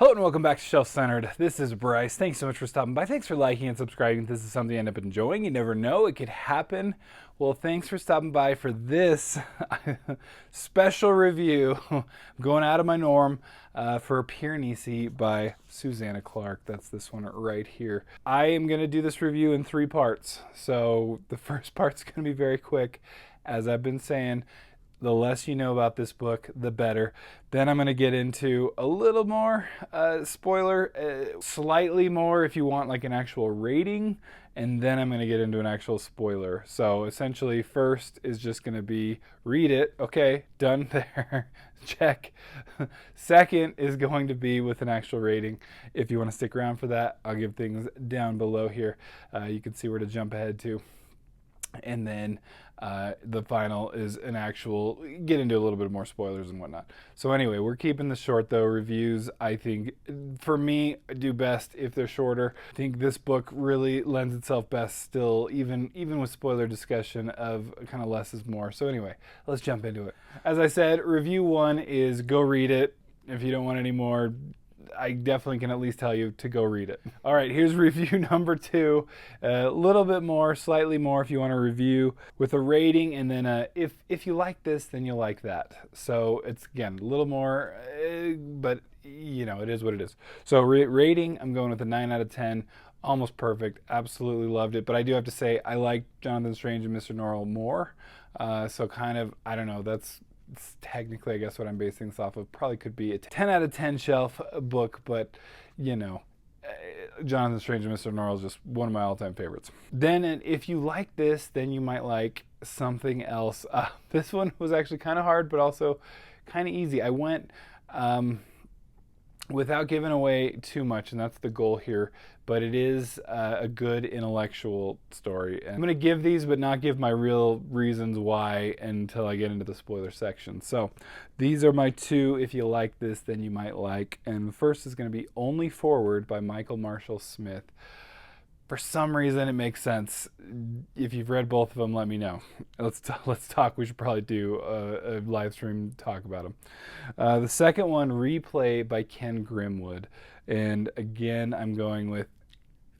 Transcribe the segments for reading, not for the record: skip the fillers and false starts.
Hello and welcome back to Shelf Centered. This is Bryce. Thanks so much for stopping by. Thanks for liking and subscribing. If this is something you end up enjoying, you never know, it could happen. Well, thanks for stopping by for this special review. I'm going out of my norm for Piranesi by Susanna Clarke. That's this one right here. I am going to do this review in 3 parts. So the first part's going to be very quick. As I've been saying, the less you know about this book, the better. Then I'm going to get into a little more spoiler, slightly more if you want like an actual rating, and then I'm going to get into an actual spoiler. So essentially, first is just going to be read it. Okay, done there. Check. Second is going to be with an actual rating. If you want to stick around for that, I'll give things down below here. You can see where to jump ahead to. And then the final is an actual, get into a little bit more spoilers and whatnot. So anyway, we're keeping this short though. Reviews, I think, for me, do best if they're shorter. I think this book really lends itself best still, even with spoiler discussion of kind of less is more. So anyway, let's jump into it. As I said, review 1 is go read it. If you don't want any more, I definitely can at least tell you to go read it. All right, here's review number 2. A little bit more, slightly more if you want to review with a rating, and then if you like this, then you'll like that. So it's, again, a little more, but you know, it is what it is. So rating, I'm going with a 9 out of 10. Almost perfect. Absolutely loved it. But I do have to say, I like Jonathan Strange and Mr. Norrell more. So kind of, I don't know, that's technically, I guess, what I'm basing this off of. Probably could be a 10 out of 10 shelf book, but you know, Jonathan Strange and Mr. Norrell is just one of my all-time favorites. Then, if you like this, then you might like something else. This one was actually kind of hard, but also kind of easy. I went without giving away too much, and that's the goal here, but it is a good intellectual story. And I'm going to give these, but not give my real reasons why until I get into the spoiler section. So these are my 2, if you like this, then you might like. And the first is going to be Only Forward by Michael Marshall Smith. For some reason, it makes sense. If you've read both of them, let me know. Let's talk. We should probably do a live stream talk about them. The second one, Replay by Ken Grimwood. And again, I'm going with,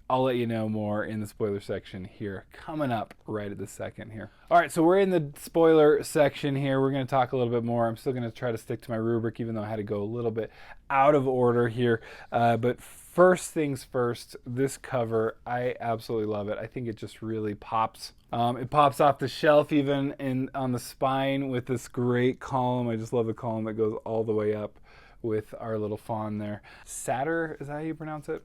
I'll let you know more in the spoiler section here, coming up right at the second here. All right, so we're in the spoiler section here. We're going to talk a little bit more. I'm still going to try to stick to my rubric, even though I had to go a little bit out of order here. But first things first, this cover, I absolutely love it. I think it just really pops. It pops off the shelf even on the spine with this great column. I just love the column that goes all the way up with our little fawn there. Satyr, is that how you pronounce it?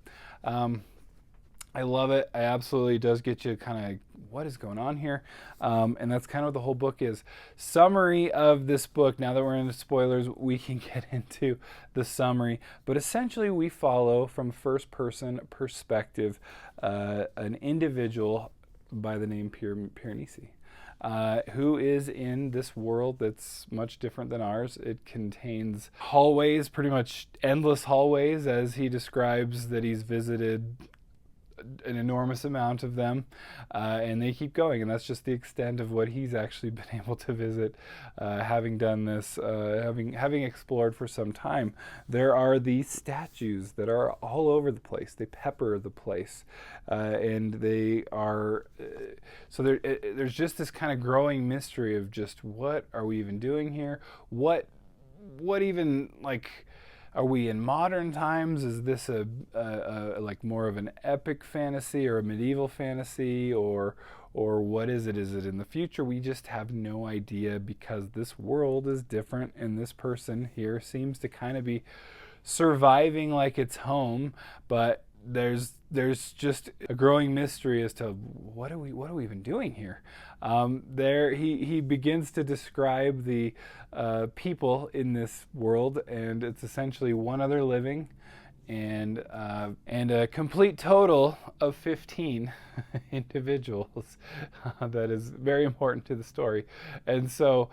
I love it. I absolutely does get you kind of what is going on here. And that's kind of what the whole book is. Summary of this book. Now that we're into spoilers, we can get into the summary. But essentially we follow from first person perspective an individual by the name Piranesi. Who is in this world that's much different than ours. It contains hallways, pretty much endless hallways, as he describes that he's visited an enormous amount of them, and they keep going, and that's just the extent of what he's actually been able to visit, having done this, having explored for some time. There are these statues that are all over the place. They pepper the place, and they are so there's just this kind of growing mystery of just what are we even doing here? What even, like, are we in modern times? Is this a like more of an epic fantasy or a medieval fantasy, or what is it? Is it in the future? We just have no idea, because this world is different, and this person here seems to kind of be surviving like it's home, but there's just a growing mystery as to what are we even doing here. There he begins to describe the people in this world, and it's essentially one other living and a complete total of 15 individuals. That is very important to the story. And so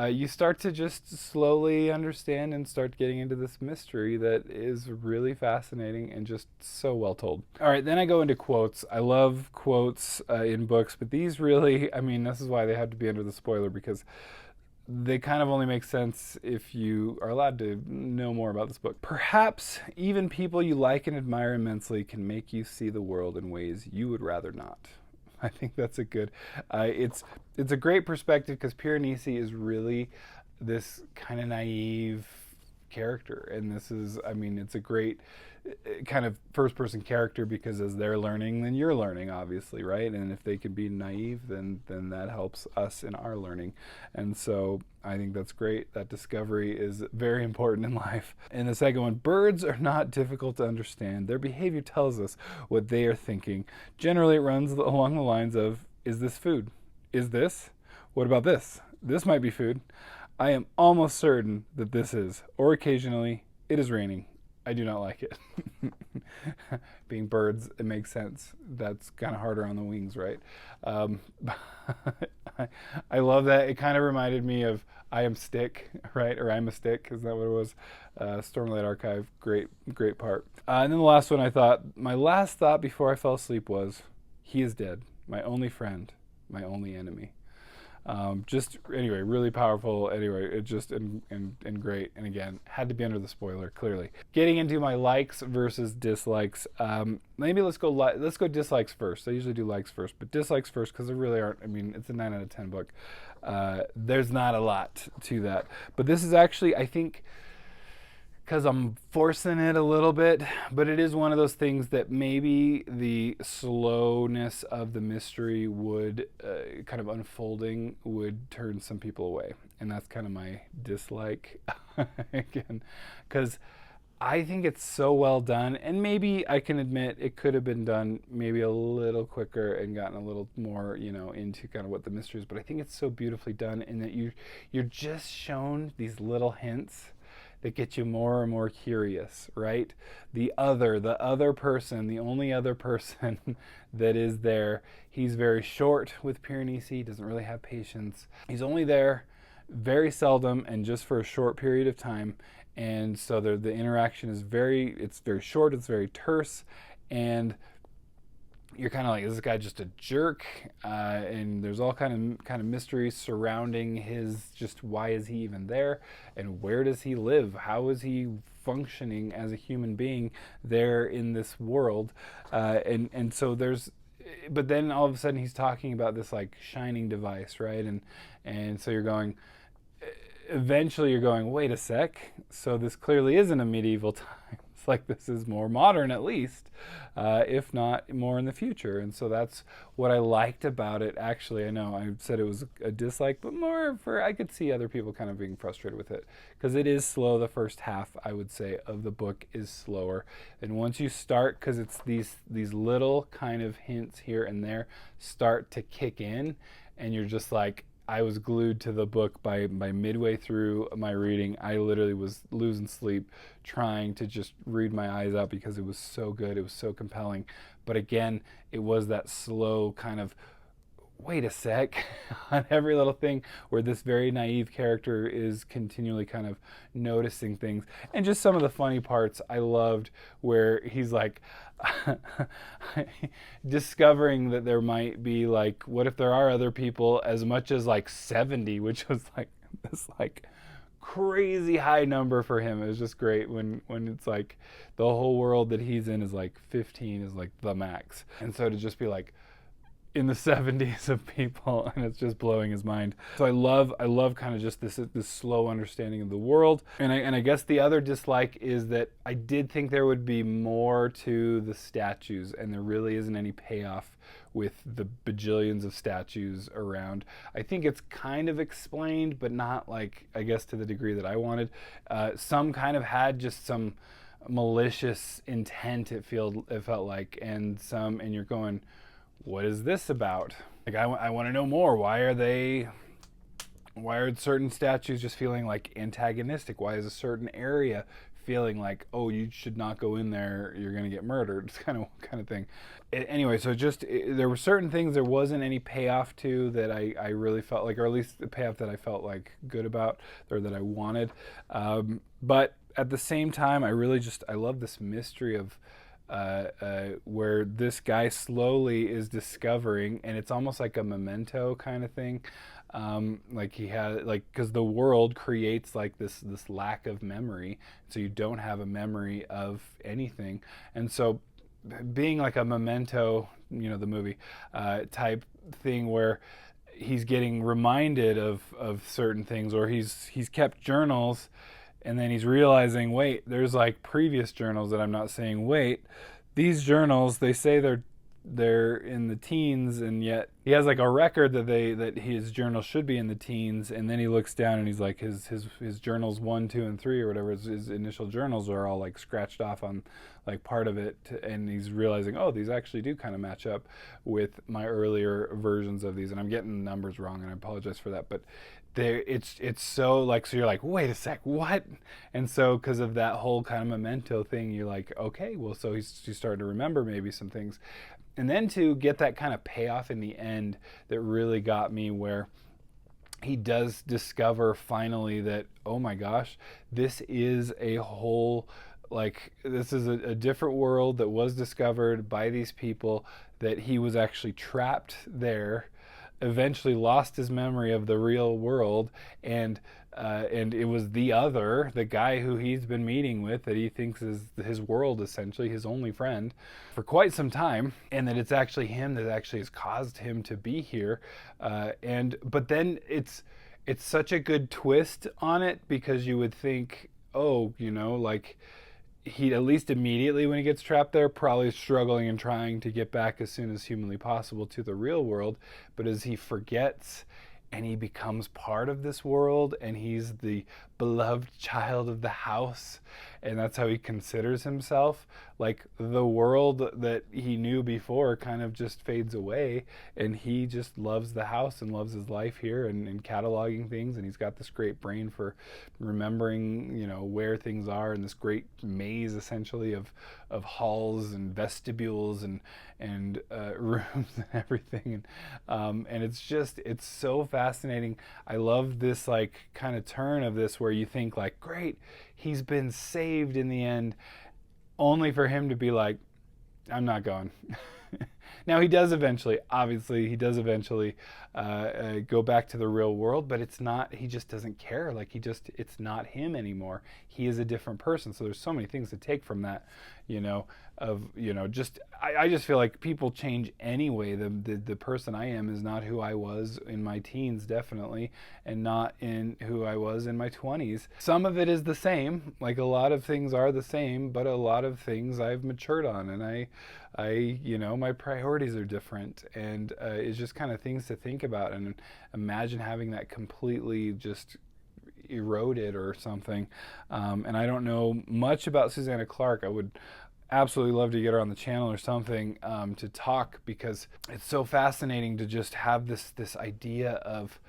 you start to just slowly understand and start getting into this mystery that is really fascinating and just so well told. All right, then I go into quotes. I love quotes in books, but these really, I mean, this is why they have to be under the spoiler, because they kind of only make sense if you are allowed to know more about this book. Perhaps even people you like and admire immensely can make you see the world in ways you would rather not. I think that's a good. It's a great perspective because Piranesi is really this kind of naive character, and this is, I mean, it's a great kind of first person character because as they're learning, then you're learning, obviously, right? And if they can be naive, then that helps us in our learning. And so I think that's great. That discovery is very important in life. And the second one, birds are not difficult to understand. Their behavior tells us what they are thinking. Generally, it runs along the lines of, is this food? Is this? What about this? This might be food. I am almost certain that this is. Or occasionally, it is raining. I do not like it. Being birds, it makes sense. That's kind of harder on the wings, right? I love that. It kind of reminded me of I Am Stick, right? Or I'm a Stick, is that what it was? Stormlight Archive, great part. And then the last one I thought, my last thought before I fell asleep was, he is dead, my only friend, my only enemy. Just anyway, really powerful. Anyway, it just and great. And again, had to be under the spoiler. Clearly, getting into my likes versus dislikes. Maybe let's go dislikes first. I usually do likes first, but dislikes first because there really aren't. I mean, it's a 9 out of 10 book. There's not a lot to that, but this is actually, I think, because I'm forcing it a little bit, but it is one of those things that maybe the slowness of the mystery would kind of unfolding would turn some people away. And that's kind of my dislike again, because I think it's so well done. And maybe I can admit it could have been done maybe a little quicker and gotten a little more, into kind of what the mystery is. But I think it's so beautifully done in that you're just shown these little hints that get you more and more curious, right? The other person, the only other person that is there, he's very short with Piranesi, he doesn't really have patience. He's only there very seldom and just for a short period of time. And so the interaction is very short, it's very terse, and you're kind of like, is this guy just a jerk? And there's all kind of mysteries surrounding his, just why is he even there? And where does he live? How is he functioning as a human being there in this world? And so but then all of a sudden he's talking about this like shining device, right? And so eventually you're going, wait a sec. So this clearly isn't a medieval time. It's like this is more modern at least, if not more in the future. And so that's what I liked about it. Actually, I know I said it was a dislike, but more for I could see other people kind of being frustrated with it because it is slow. The first half, I would say, of the book is slower. And once you start, because it's these little kind of hints here and there start to kick in, and you're just like, I was glued to the book by midway through my reading. I literally was losing sleep trying to just read my eyes out because it was so good. It was so compelling. But again, it was that slow kind of, wait a sec, on every little thing where this very naive character is continually kind of noticing things. And just some of the funny parts I loved where he's like, discovering that there might be like, what if there are other people as much as like 70, which was like this like crazy high number for him. It was just great when it's like the whole world that he's in is like 15 is like the max. And so to just be like in the 70s of people, and it's just blowing his mind. So I love kind of just this slow understanding of the world. And I guess the other dislike is that I did think there would be more to the statues, and there really isn't any payoff with the bajillions of statues around. I think it's kind of explained, but not like, I guess, to the degree that I wanted. Some kind of had just some malicious intent, it felt like, and you're going, what is this about? Like, I want to know more. Why are certain statues just feeling like antagonistic? Why is a certain area feeling like, oh, you should not go in there, you're going to get murdered? It's kind of thing. Anyway, so there were certain things there wasn't any payoff to that I really felt like, or at least the payoff that I felt like good about, or that I wanted. But at the same time, I love this mystery of where this guy slowly is discovering, and it's almost like a memento kind of thing. Like he had, like, because the world creates like this lack of memory, so you don't have a memory of anything, and so being like a memento, the movie type thing where he's getting reminded of certain things, or he's kept journals, and then he's realizing, wait, there's like previous journals that I'm not seeing. Wait, these journals, they say they're in the teens, and yet he has like a record that his journal should be in the teens, and then he looks down and he's like his journals 1, 2, and 3 or whatever, his initial journals are all like scratched off on like part of it, and he's realizing, oh, these actually do kind of match up with my earlier versions of these, and I'm getting the numbers wrong, and I apologize for that, but it's so like, so you're like, wait a sec, what? And so because of that whole kind of memento thing, you're like, okay, well, so he's starting to remember maybe some things. And then to get that kind of payoff in the end that really got me, where he does discover finally that, oh my gosh, this is a whole, like, this is a different world that was discovered by these people, that he was actually trapped there, eventually lost his memory of the real world, and it was the guy who he's been meeting with, that he thinks is his world, essentially his only friend for quite some time, and that it's actually him that actually has caused him to be here. But then it's such a good twist on it, because you would think, oh, like, he, at least immediately when he gets trapped there, probably struggling and trying to get back as soon as humanly possible to the real world. But as he forgets and he becomes part of this world, and he's the beloved child of the house, and that's how he considers himself, like, the world that he knew before kind of just fades away, and he just loves the house and loves his life here, and cataloging things, and he's got this great brain for remembering, where things are in this great maze, essentially, of halls and vestibules and rooms and everything, and it's so fascinating. I love this like kind of turn of this, where you think like, great, he's been saved in the end, only for him to be like, I'm not going. Now he does eventually, obviously, go back to the real world, but it's not, he just doesn't care. Like, it's not him anymore. He is a different person. So there's so many things to take from that, I just feel like people change anyway. The person I am is not who I was in my teens, definitely, and not in who I was in my 20s. Some of it is the same, like a lot of things are the same, but a lot of things I've matured on, and I my priorities are different, and it's just kind of things to think about, and imagine having that completely just eroded or something. And I don't know much about Susanna Clarke. I would absolutely love to get her on the channel or something, to talk, because it's so fascinating to just have this idea of,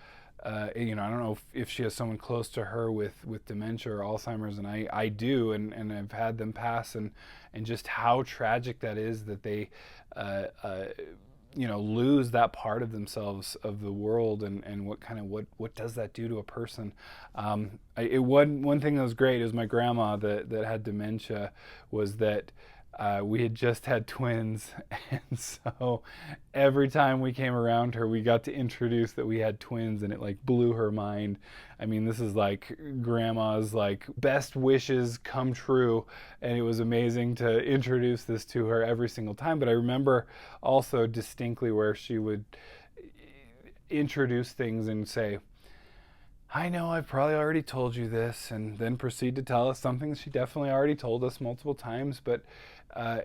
I don't know if she has someone close to her with dementia or Alzheimer's, and I do, and I've had them pass, and just how tragic that is, that they lose that part of themselves, of the world, and what does that do to a person. One thing that was great is my grandma that had dementia, was that we had just had twins, and so every time we came around her, we got to introduce that we had twins, and it like blew her mind. I mean, this is like grandma's like best wishes come true, and it was amazing to introduce this to her every single time. But I remember also distinctly where she would introduce things and say, I know I've probably already told you this, and then proceed to tell us something she definitely already told us multiple times, but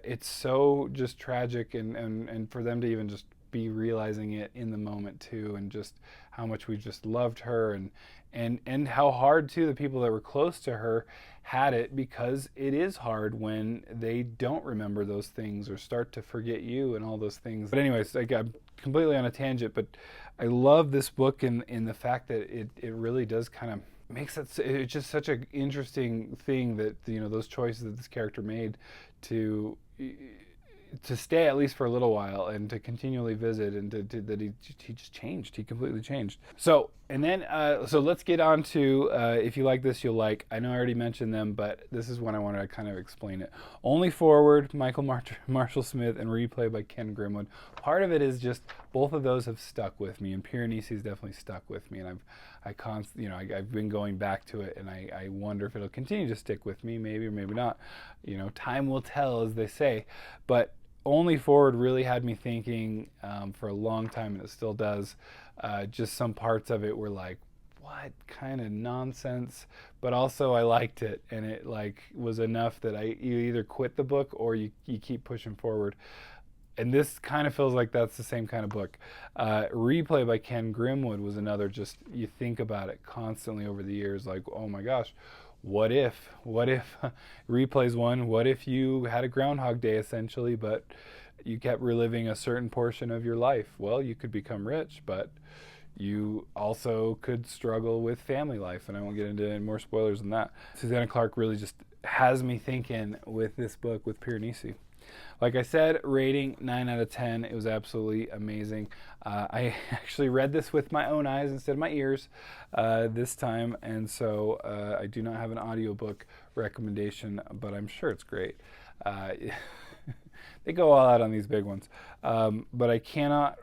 it's so just tragic, and for them to even just be realizing it in the moment too, and just how much we just loved her, and how hard too the people that were close to her had it, because it is hard when they don't remember those things or start to forget you and all those things. But anyways, like, I'm completely on a tangent, but I love this book in the fact that it really does kind of makes it, it's just such an interesting thing that those choices that this character made to to stay at least for a little while and to continually visit, and that he just changed. He completely changed. So, and then, so let's get on to, if you like this, you'll like, I know I already mentioned them, but this is when I want to kind of explain it. Only Forward, Michael Marshall Smith, and Replay by Ken Grimwood. Part of it is just, both of those have stuck with me, and Piranesi's definitely stuck with me, and I've been going back to it, and I wonder if it'll continue to stick with me, maybe or maybe not. Time will tell, as they say. But Only Forward really had me thinking for a long time, and it still does. Just some parts of it were like, what kind of nonsense? But also I liked it, and it was enough that you either quit the book or you keep pushing forward. And this kind of feels like that's the same kind of book. Replay by Ken Grimwood was another, just, you think about it constantly over the years, like, oh my gosh, what if Replay's one, what if you had a Groundhog Day essentially, but you kept reliving a certain portion of your life? Well, you could become rich, but you also could struggle with family life, and I won't get into any more spoilers than that. Susanna Clarke really just has me thinking with this book, with Piranesi. Like I said, rating 9 out of 10. It was absolutely amazing. I actually read this with my own eyes instead of my ears this time, and so I do not have an audiobook recommendation, but I'm sure it's great. They go all out on these big ones, but I cannot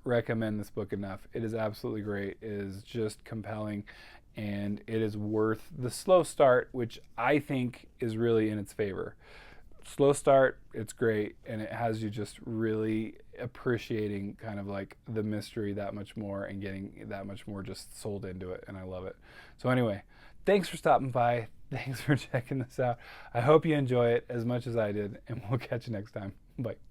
recommend this book enough. It is absolutely great. It is just compelling, and it is worth the slow start, which I think is really in its favor. Slow start, it's great, and it has you just really appreciating kind of like the mystery that much more, and getting that much more just sold into it, and I love it. So anyway, thanks for stopping by. Thanks for checking this out. I hope you enjoy it as much as I did, and we'll catch you next time. Bye.